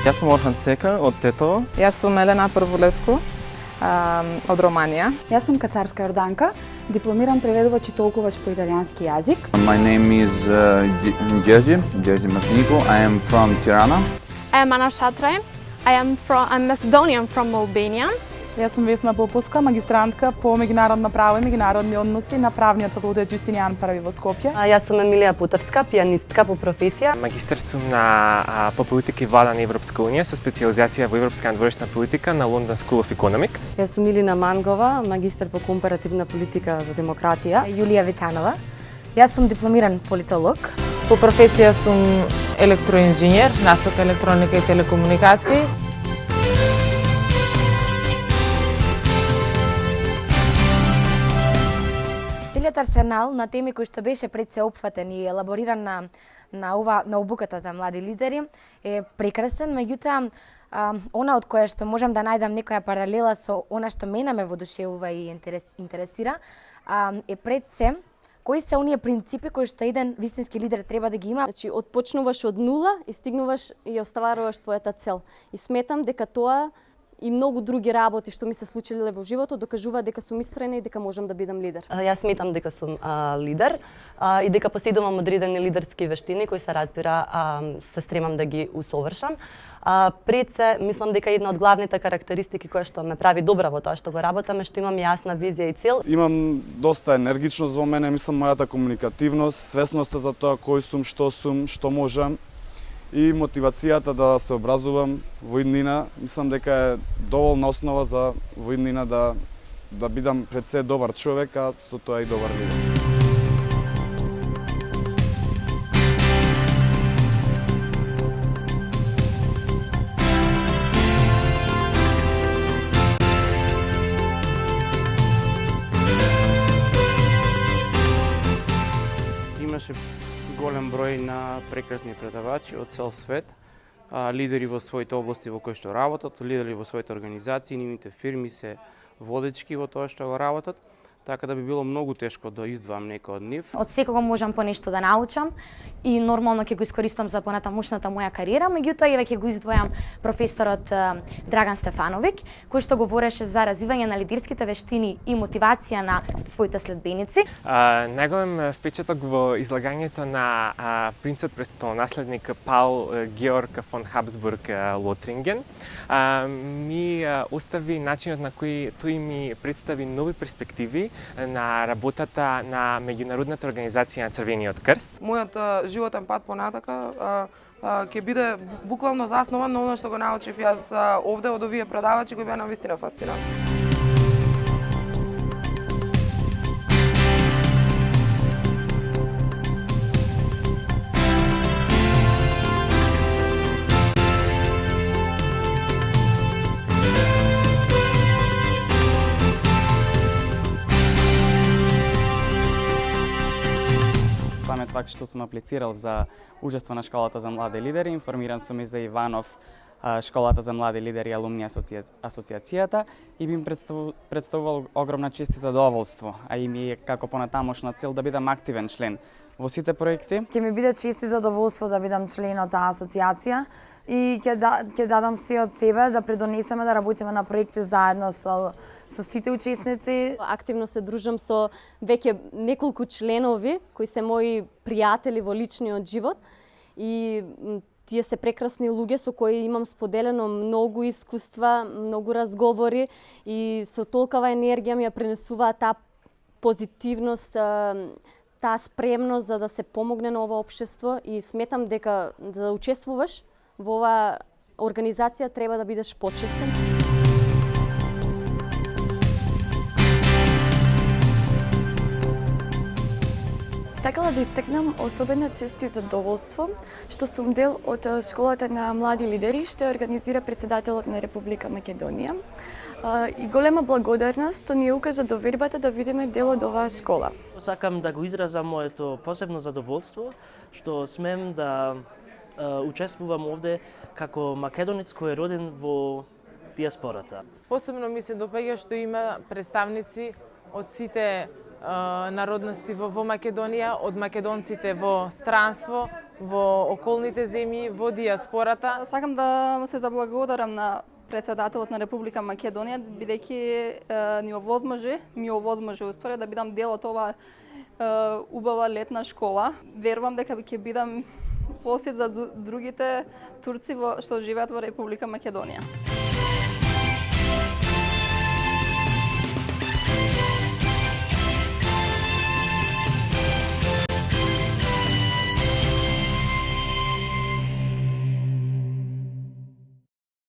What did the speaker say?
Јас сум Орхан Сека од Тетово. Јас сум Елена Прволевску од Романија. Јас сум Кацарска Јорданка, дипломиран преведувач и толкувач по италијански јазик. My name is Jerzy Masniku. I am from Tirana. I am Ana Shatre. I'm Macedonian from Albania. Јас сум Весна Поповска, магистрантка по меѓународно право и меѓународни односи на правниот факултет Јустинијан Први во Скопје. Јас сум Емилија Путевска, пианистка по професија. Магистар сум по политика и влада на Европска унија со специализација во европска надворешна политика на London School of Economics. Јас сум Илина Мангова, магистар по компаративна политика за демократија. Јулија Витанова. Јас сум дипломиран политолог. По професија сум електроинженер, насока електроника и телекомуникации. Целиот арсенал на теми кои што беше пред се опфатен и елабориран на обуката за млади лидери е прекрасен, меѓутоа она од кое што можам да најдам некоја паралела со она што мене ме водушевува и интересира е пред се кои се оние принципи кои што еден вистински лидер треба да ги има. Значи, отпочнуваш од нула и стигнуваш и оставаруваш твојата цел. И сметам дека тоа и многу други работи што ми се случиле во животот докажува дека сум истрена и дека можам да бидам лидер. Јас сметам дека сум лидер и дека поседувам одредени лидерски вештини кои се разбира се стремам да ги усовршам. Пред се, мислам дека една од главните карактеристики која што ме прави добра во тоа што го работам е што имам јасна визија и цел. Имам доста енергичност во мене, мислам мојата комуникативност, свесноста за тоа кој сум, што можам и мотивацијата да се образувам во иднина. Мислам дека е доволна основа за во иднина да бидам пред се добар човек, а со тоа и добар лидер. Имаше голем број на прекрасни предавачи од цел свет, лидери во своите области во кои што работат, лидери во своите организации, нивните фирми се водечки во тоа што го работат, така да би било многу тешко да издвоам некој од нив. Од секого можам по нешто да научам и нормално ќе го искористам за понатамушната моја кариера, меѓутоа еве ќе го издвојам професорот Драган Стефановиќ, кој што говореше за развивање на лидерските вештини и мотивација на своите следбеници. Најголем впечаток во излагањето на принцот престолонаследник Паул Георг фон Хабсбург Лотринген ми остави начинот на кој тој ми представи нови перспективи на работата на меѓународната организација на Црвениот крст. Мојот животен пат понатака ќе биде буквално заснован на она што го научив јас овде од овие предавачи кои беа навистина фасцинантни. Самиот факт што сум аплицирал за учество на школата за млади лидери, информиран сум и за Иванов, школата за млади лидери и алумни асоциацијата и би им представувал огромна чест и задоволство, а и ми е како понатамошна цел да бидам активен член во сите проекти. Ќе ми биде чест и задоволство да бидам член од таа асоциација и ќе дадам се од себе да придонесеме да работиме на проекти заедно со сите учесници. Активно се дружам со веќе неколку членови кои се мои пријатели во личниот живот и тие се прекрасни луѓе со кои имам споделено многу искуства, многу разговори и со толкова енергија ми ја пренесуваат таа позитивност, таа спремност за да се помогне на ова општество и сметам дека за да учествуваш во оваа организација треба да бидеш почестен. Сакала да истакнам особена чест и задоволство што сум дел од школата на млади лидери што организира председателот на Република Македонија. И голема благодарност што ни укажа довербата да видиме дел од оваа школа. Сакам да го изразам моето посебно задоволство што смем да учествувам овде како македонец кој е роден во диаспората. Посебно ми се допаѓа што има представници од сите народности во Македонија, од македонците во странство, во околните земји, во диаспората. Сакам да му се заблагодарам на председателот на Република Македонија, бидејќи ми овозможи успоре да бидам дел од оваа убава летна школа. Верувам дека ќе бидам посет за другите турци што живеат во Република Македонија.